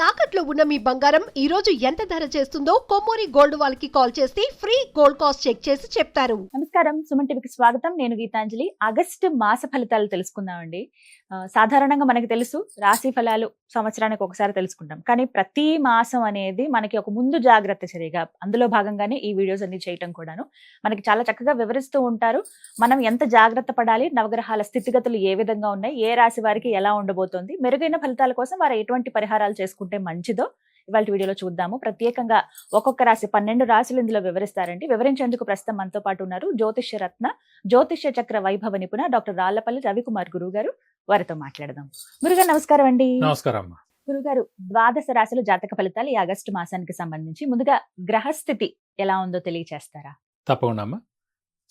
తాకట్లో ఉన్న మీ బంగారం ఈ రోజు ఎంత ధర చేస్తుందో కొమ్మూరి గోల్డ్ వాళ్ళకి కాల్ చేస్తే ఫ్రీ గోల్డ్ కాస్ట్ చెక్ చేసి చెప్తారు. నమస్కారం, సుమన్ టీవీకి స్వాగతం. నేను గీతాంజలి. ఆగస్టు మాస ఫలితాలు తెలుసుకుందామండి. సాధారణంగా మనకి తెలుసు, రాశి ఫలాలు సంవత్సరానికి ఒకసారి తెలుసుకుంటాం. కానీ ప్రతి మాసం అనేది మనకి ఒక ముందు జాగ్రత్త చర్యగా, అందులో భాగంగానే ఈ వీడియోస్ అన్ని చేయటం కూడాను మనకి చాలా చక్కగా వివరిస్తూ ఉంటారు. మనం ఎంత జాగ్రత్త పడాలి, నవగ్రహాల స్థితిగతులు ఏ విధంగా ఉన్నాయి, ఏ రాశి వారికి ఎలా ఉండబోతోంది, మెరుగైన ఫలితాల కోసం వారు ఎటువంటి పరిహారాలు చేసుకుంటే మంచిదో ఇవాళ వీడియోలో చూద్దాము. ప్రత్యేకంగా ఒక్కొక్క రాశి 12 రాశులు ఇందులో వివరిస్తారండి. వివరించేందుకు ప్రస్తుతం మనతో పాటు ఉన్నారు జ్యోతిష్య రత్న, జ్యోతిష్య చక్ర వైభవ నిపుణ డాక్టర్ రాళ్లపల్లి రవికుమార్ గురువు గారు. వారితో మాట్లాడదాం. గురుగారు నమస్కారం అండి. నమస్కారం. గురుగారు, ద్వాదశ రాశుల జాతక ఫలితాలు ఈ ఆగస్టు మాసానికి సంబంధించి ముందుగా గ్రహస్థితి ఎలా ఉందో తెలియచేస్తారా? తప్పకుండా అమ్మా.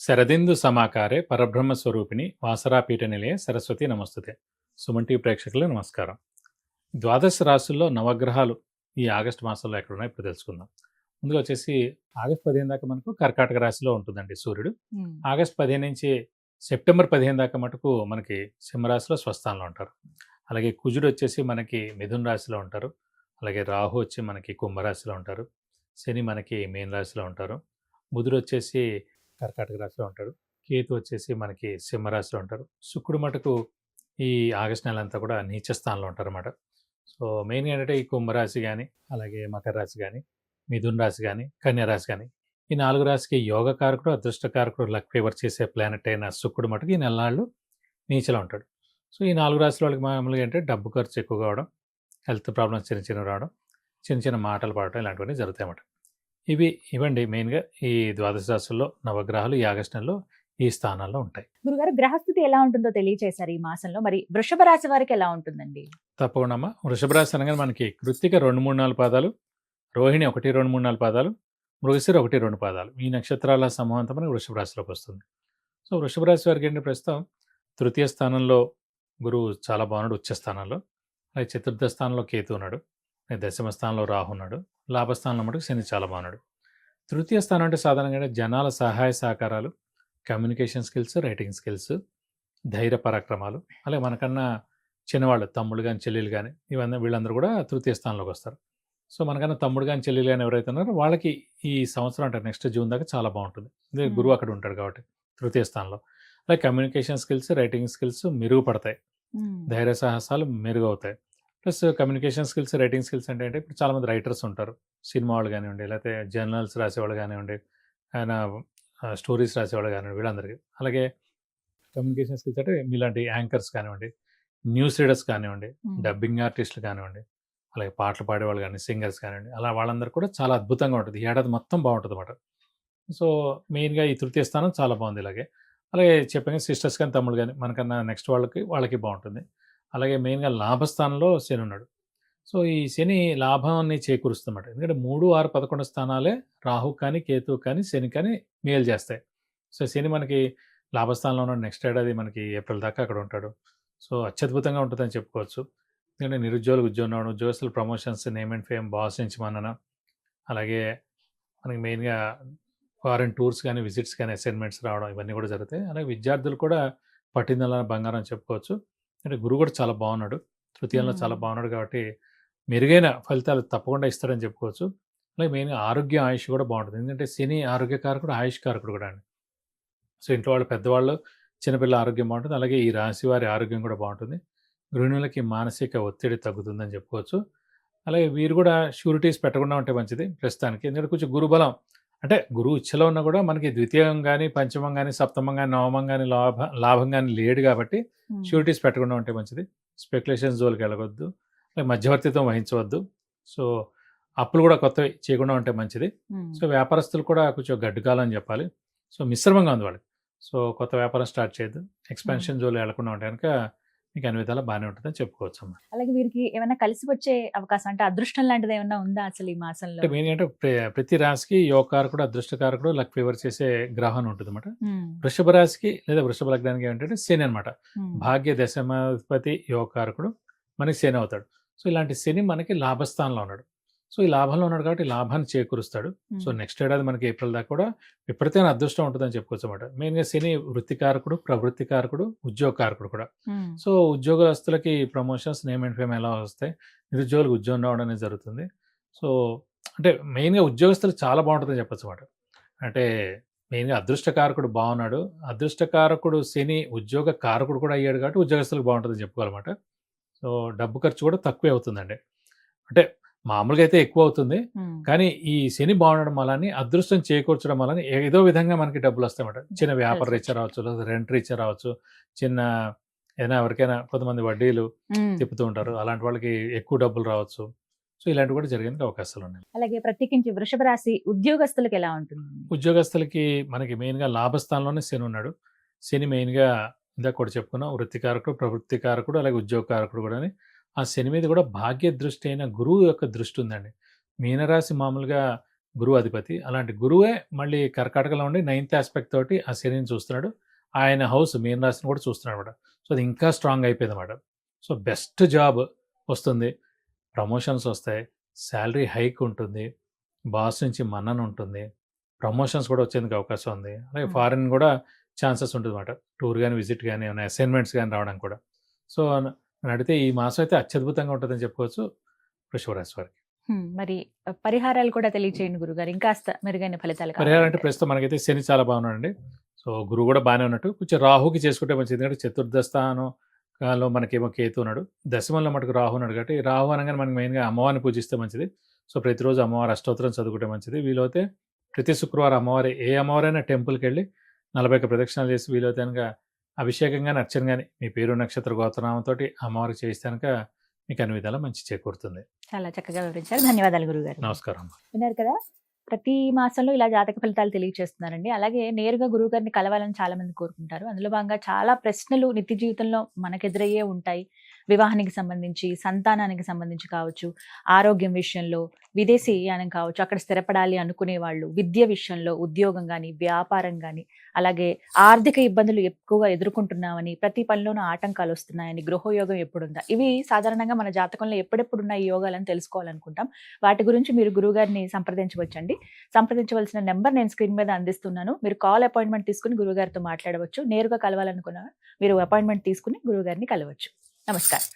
శరదిందు సమాకారే పరబ్రహ్మ స్వరూపిణి వాసరాపీఠ నిలయ సరస్వతి నమస్తుతే. సుమన్ టీవీ ప్రేక్షకులు నమస్కారం. ద్వాదశ రాశుల్లో నవగ్రహాలు ఈ ఆగస్టు మాసంలో ఎక్కడ ఉన్నాయో ఇప్పుడు తెలుసుకుందాం. ముందుగా వచ్చేసి ఆగస్టు 15 దాకా మనకు కర్కాటక రాశిలో ఉంటుందండి సూర్యుడు. ఆగస్టు 15 నుంచి సెప్టెంబర్ 15 దాకా మటుకు మనకి సింహరాశిలో స్వస్థానంలో ఉంటారు. అలాగే కుజుడు వచ్చేసి మనకి మిథున రాశిలో ఉంటారు. అలాగే రాహు వచ్చి మనకి కుంభరాశిలో ఉంటారు. శని మనకి మీన రాశిలో ఉంటారు. బుధుడు వచ్చేసి కర్కాటక రాశిలో ఉంటాడు. కేతు వచ్చేసి మనకి సింహరాశిలో ఉంటారు. శుక్రుడు మటుకు ఈ ఆగస్టు నెల అంతా కూడా నీచ స్థానంలో ఉంటారు అన్నమాట. సో మెయిన్గా ఏంటంటే ఈ కుంభరాశి కానీ, అలాగే మకర రాశి కానీ, మిథున రాశి కానీ, కన్యా రాశి కానీ, ఈ 4 రాశికి యోగకారకుడు, అదృష్టకారకుడు, లక్ ఫేవర్ చేసే ప్లానెట్ అయిన శుక్రుడు మటుకు ఈ నెలనాళ్ళు నీచలో ఉంటాడు. సో ఈ 4 రాశుల వాళ్ళకి మామూలుగా ఏంటంటే డబ్బు ఖర్చు ఎక్కువ కావడం, హెల్త్ ప్రాబ్లమ్స్ చిన్న రావడం, చిన్న మాటలు పడటం ఇలాంటివన్నీ జరుగుతాయి అన్నమాట. ఇవండి మెయిన్గా ఈ ద్వాదశ రాశుల్లో నవగ్రహాలు ఈ ఆగస్టు నెలలో ఈ స్థానాల్లో ఉంటాయి. గురుగారు, గ్రహస్థితి ఎలా ఉంటుందో తెలియచేశారు ఈ మాసంలో. మరి వృషభ రాశి వారికి ఎలా ఉంటుందండి? తప్పకుండా అమ్మా. వృషభ రాశి అనగానే మనకి కృత్తిక 2, 3, 4 పాదాలు, రోహిణి 1, 2, 3, 4 పాదాలు, మృగశిర 1, 2 పాదాలు, ఈ నక్షత్రాల సమూహంతో మనకి వృషభ రాశిలోకి వస్తుంది. సో వృషభ రాశి వారికి ఏంటి, ప్రస్తుతం తృతీయ స్థానంలో గురువు చాలా బాగున్నాడు, ఉచ్చ స్థానంలో. అలాగే చతుర్థ స్థానంలో కేతు ఉన్నాడు. దశమ స్థానంలో రాహు ఉన్నాడు. లాభస్థానంలో మటుకు శని చాలా బాగున్నాడు. తృతీయ స్థానం అంటే సాధారణంగా జనాల సహాయ సహకారాలు, కమ్యూనికేషన్ స్కిల్స్, రైటింగ్ స్కిల్స్, ధైర్య పరాక్రమాలు, అలాగే మనకన్నా చిన్నవాళ్ళు తమ్ముడు కానీ చెల్లెలు కానీ వీళ్ళందరూ కూడా తృతీయ స్థానంలోకి వస్తారు. సో మనకన్నా తమ్ముడు కానీ చెల్లెలు కానీ ఎవరైతే ఉన్నారో వాళ్ళకి ఈ సంవత్సరం అంటే నెక్స్ట్ జూన్ దాకా చాలా బాగుంటుంది. గురువు అక్కడ ఉంటాడు కాబట్టి తృతీయ స్థానంలో. అలాగే కమ్యూనికేషన్ స్కిల్స్, రైటింగ్ స్కిల్స్ మెరుగుపడతాయి, ధైర్య సాహసాలు మెరుగవుతాయి. Plus communication skills, writing skills అంటే ఇప్పుడు చాలామంది రైటర్స్ ఉంటారు, సినిమా వాళ్ళు కానివ్వండి, లేకపోతే జర్నల్స్ రాసేవాళ్ళు కానివ్వండి, ఆయన స్టోరీస్ రాసేవాళ్ళు కానివ్వండి, వీళ్ళందరికీ. అలాగే కమ్యూనికేషన్ స్కిల్స్ అంటే మీలాంటి యాంకర్స్ కానివ్వండి, న్యూస్ రీడర్స్ కానివ్వండి, డబ్బింగ్ ఆర్టిస్టులు కానివ్వండి, అలాగే పాటలు పాడేవాళ్ళు కానీ, సింగర్స్ కానివ్వండి, అలా వాళ్ళందరూ కూడా చాలా అద్భుతంగా ఉంటుంది. ఈ ఏడాది మొత్తం బాగుంటుంది అన్నమాట. సో మెయిన్గా ఈ తృతీయ స్థానం చాలా బాగుంది. అలాగే చెప్పాను సిస్టర్స్ కానీ తమ్ముడు కానీ మనకన్నా నెక్స్ట్ వాళ్ళకి బాగుంటుంది. అలాగే మెయిన్గా లాభస్థానంలో శని ఉన్నాడు. సో ఈ శని లాభాన్ని చేకూరుస్తున్నమాట. ఎందుకంటే 3, 6, 11 స్థానాలే రాహు కానీ, కేతు కానీ, శని కానీ మేలు చేస్తాయి. సో శని మనకి లాభస్థానంలో ఉన్నాడు. నెక్స్ట్ ఏడాది మనకి ఏప్రిల్ దాకా అక్కడ ఉంటాడు. సో అత్యద్భుతంగా ఉంటుందని చెప్పుకోవచ్చు. ఎందుకంటే నిరుద్యోగులకు ఉద్యోగం రావడం, ఉద్యోగస్తుల promotions, name and fame, boss నుంచి మన్నన, అలాగే మనకి మెయిన్గా ఫారెన్ టూర్స్ కానీ, విజిట్స్ కానీ, అసైన్మెంట్స్ రావడం, ఇవన్నీ కూడా జరుగుతాయి. అలాగే విద్యార్థులు కూడా పట్టిందల బంగారం చెప్పుకోవచ్చు. అంటే గురువు కూడా చాలా బాగున్నాడు, తృతీయంలో చాలా బాగున్నాడు కాబట్టి మెరుగైన ఫలితాలు తప్పకుండా ఇస్తాడని చెప్పుకోవచ్చు. అలాగే మెయిన్గా ఆరోగ్య, ఆయుష్ కూడా బాగుంటుంది. ఎందుకంటే శని ఆరోగ్యకారకుడు, ఆయుష్ కారకుడు కూడా అండి. సో ఇంట్లో వాళ్ళు, పెద్దవాళ్ళు, చిన్నపిల్లల ఆరోగ్యం బాగుంటుంది. అలాగే ఈ రాశి వారి ఆరోగ్యం కూడా బాగుంటుంది. గృహిణులకి మానసిక ఒత్తిడి తగ్గుతుందని చెప్పుకోవచ్చు. అలాగే వీరు కూడా షూరిటీస్ పెట్టకుండా ఉంటే మంచిది ప్రస్తుతానికి. ఎందుకంటే కొంచెం గురుబలం అంటే గురువు ఇచ్చలో ఉన్నా కూడా మనకి ద్వితీయం కానీ, పంచమం కానీ, సప్తమం కానీ, నవమం కానీ, లాభం కానీ లేడు కాబట్టి షూరిటీస్ పెట్టకుండా ఉంటే మంచిది. స్పెక్యులేషన్ జోలికి వెళ్ళవద్దు, మధ్యవర్తిత్వం వహించవద్దు. సో అప్పులు కూడా కొత్తవి చేయకుండా ఉంటే మంచిది. సో వ్యాపారస్తులు కూడా కొంచెం గడ్డుకాలం అని చెప్పాలి. సో మిశ్రమంగా ఉంది వాళ్ళకి. సో కొత్త వ్యాపారం స్టార్ట్ చేయొద్దు, ఎక్స్పాన్షన్ జోలు వెళ్లకుండా ఉంటే కనుక మీకు అన్ని విధాలా బాగానే ఉంటుందని చెప్పుకోవచ్చు అమ్మా. అలాగే వీరికి ఏమైనా కలిసి వచ్చే అవకాశం అంటే అదృష్టం లాంటిది ఏమైనా ఉందా అసలు ఈ మాసంలో? అంటే మెయిన్ అంటే ప్రతి రాశికి యోగకారకుడు, అదృష్టకారకుడు, లక్ ఫేవర్ చేసే గ్రహం ఉంటుంది అనమాట. వృషభ రాశికి లేదా వృషభ లగ్నానికి ఏమంటే శని అనమాట. భాగ్య దశమాధిపతి యోగకారకుడు మనకి శని అవుతాడు. సో ఇలాంటి శని మనకి లాభస్థానంలో ఉన్నాడు. సో ఈ లాభంలో ఉన్నాడు కాబట్టి ఈ లాభాన్ని చేకూరుస్తాడు. సో నెక్స్ట్ ఏడాది మనకి ఏప్రిల్ దాకా కూడా విపరీతమైన అదృష్టం ఉంటుందని చెప్పుకోవచ్చు అనమాట. మెయిన్గా శని వృత్తికారకుడు, ప్రవృత్తికారకుడు, ఉద్యోగకారకుడు కూడా. సో ఉద్యోగస్తులకి ప్రమోషన్స్, నేమ్ అండ్ ఫేమ్ ఎలా వస్తాయి, నిరుద్యోగులకు ఉద్యోగం రావడం అనేది జరుగుతుంది. సో అంటే మెయిన్గా ఉద్యోగస్తులు చాలా బాగుంటుందని చెప్పచ్చు అనమాట. అంటే మెయిన్గా అదృష్టకారకుడు బాగున్నాడు, అదృష్టకారకుడు శని ఉద్యోగ కారకుడు కూడా అయ్యాడు కాబట్టి ఉద్యోగస్తులకు బాగుంటుందని చెప్పుకోవాలన్నమాట. సో డబ్బు ఖర్చు కూడా తక్కువే అవుతుందండి. అంటే మామూలుగా అయితే ఎక్కువ అవుతుంది, కానీ ఈ శని బాగుండడం వల్ల అదృష్టం చేకూర్చడం వల్ల ఏదో విధంగా మనకి డబ్బులు వస్తాయన్నమాట. చిన్న వ్యాపార రీత్యా రావచ్చు, లేదా రెంట్ రీత్యా రావచ్చు, చిన్న ఏదైనా ఎవరికైనా కొంతమంది వడ్డీలు తిప్పుతూ ఉంటారు, అలాంటి వాళ్ళకి ఎక్కువ డబ్బులు రావచ్చు. సో ఇలాంటివి కూడా జరిగేందుకు అవకాశాలు ఉన్నాయి. అలాగే ప్రత్యేకించి వృషభ రాశి ఉద్యోగస్తులకు ఎలా ఉంటుంది? ఉద్యోగస్తులకి మనకి మెయిన్గా లాభస్థానంలోనే శని ఉన్నాడు. శని మెయిన్గా ఇందాక కూడా చెప్పుకున్నాం, వృత్తికారకుడు, ప్రవృత్తికారకుడు, అలాగే ఉద్యోగకారకుడు కూడా. ఆ శని మీద కూడా భాగ్య దృష్టి అయిన గురువు యొక్క దృష్టి ఉందండి. మీనరాశి మామూలుగా గురువు అధిపతి, అలాంటి గురువే మళ్ళీ కర్కాటకలో ఉండి 9th ఆస్పెక్ట్ తోటి ఆ శనిని చూస్తున్నాడు. ఆయన హౌస్ మీనరాశిని కూడా చూస్తున్నాడు అనమాట. సో అది ఇంకా స్ట్రాంగ్ అయిపోయింది అనమాట. సో బెస్ట్ జాబ్ వస్తుంది, ప్రమోషన్స్ వస్తాయి, శాలరీ హైక్ ఉంటుంది, బాస్ నుంచి మన్నన ఉంటుంది, ప్రమోషన్స్ కూడా వచ్చేందుకు అవకాశం ఉంది. అలాగే ఫారిన్ కూడా ఛాన్సెస్ ఉంటుంది అనమాట. టూర్ కానీ, విజిట్ కానీ, ఏమైనా అసైన్మెంట్స్ కానీ రావడానికి కూడా. సో నన్ను అడిగితే ఈ మాసం అయితే అత్యద్భుతంగా ఉంటుందని చెప్పుకోవచ్చు వృషభ రాశి వారికి. మరి పరిహారాలు కూడా తెలియచేయండి గురుగారు, ఇంకాస్త మెరుగైన ఫలితాలు పరిహారం అంటే ప్రస్తుతం మనకైతే శని చాలా బాగున్నాడండి. సో గురువు కూడా బాగానే ఉన్నట్టు, కొంచెం రాహుకి చేసుకుంటే మంచిది. ఎందుకంటే చతుర్థ స్థానంలో మనకేమో కేతు ఉన్నాడు, దశమంలో మటుకు రాహు ఉన్నాడు కాబట్టి రాహు అనగానే మనకి మెయిన్గా అమ్మవారిని పూజిస్తే మంచిది. సో ప్రతిరోజు అమ్మవారి అష్టోత్తరం చదువుకుంటే మంచిది. వీలైతే ప్రతి శుక్రవారం అమ్మవారి ఏ అమ్మవారైనా టెంపుల్కి వెళ్ళి 41 ప్రదక్షిణాలు చేసి వీలైతే కనుక అభిషేకం కానీ, అర్చన కానీ మీ పేరు, నక్షత్ర, గోత్రనామంతో అమ్మవారికి చేస్తే కనుక మీకు అన్ని విధాలా మంచి చేకూరుతుంది. చాలా చక్కగా వివరించారు, ధన్యవాదాలు గురుగారు. నమస్కారం. విన్నారు కదా, ప్రతి మాసంలో ఇలా జాతక ఫలితాలు తెలియజేస్తున్నారండి. అలాగే నేరుగా గురువు గారిని కలవాలని చాలా మంది కోరుకుంటారు. అందులో భాగంగా చాలా ప్రశ్నలు నిత్య జీవితంలో మనకెదురయ్యే ఉంటాయి. వివాహానికి సంబంధించి, సంతానానికి సంబంధించి కావచ్చు, ఆరోగ్యం విషయంలో, విదేశీయానం కావచ్చు, అక్కడ స్థిరపడాలి అనుకునే వాళ్ళు, విద్య విషయంలో, ఉద్యోగం కానీ, వ్యాపారం కానీ, అలాగే ఆర్థిక ఇబ్బందులు ఎక్కువగా ఎదుర్కొంటున్నామని, ప్రతి పనిలోనూ ఆటంకాలు వస్తున్నాయని, గృహయోగం ఎప్పుడుందా, ఇవి సాధారణంగా మన జాతకంలో ఎప్పుడెప్పుడున్న ఈ యోగాలను తెలుసుకోవాలనుకుంటాం. వాటి గురించి మీరు గురువుగారిని సంప్రదించవచ్చండి. సంప్రదించవలసిన నెంబర్ నేను స్క్రీన్ మీద అందిస్తున్నాను. మీరు కాల్ అపాయింట్మెంట్ తీసుకుని గురువుగారితో మాట్లాడవచ్చు. నేరుగా కలవాలనుకున్న మీరు అపాయింట్మెంట్ తీసుకుని గురువుగారిని కలవచ్చు. నమస్కారం.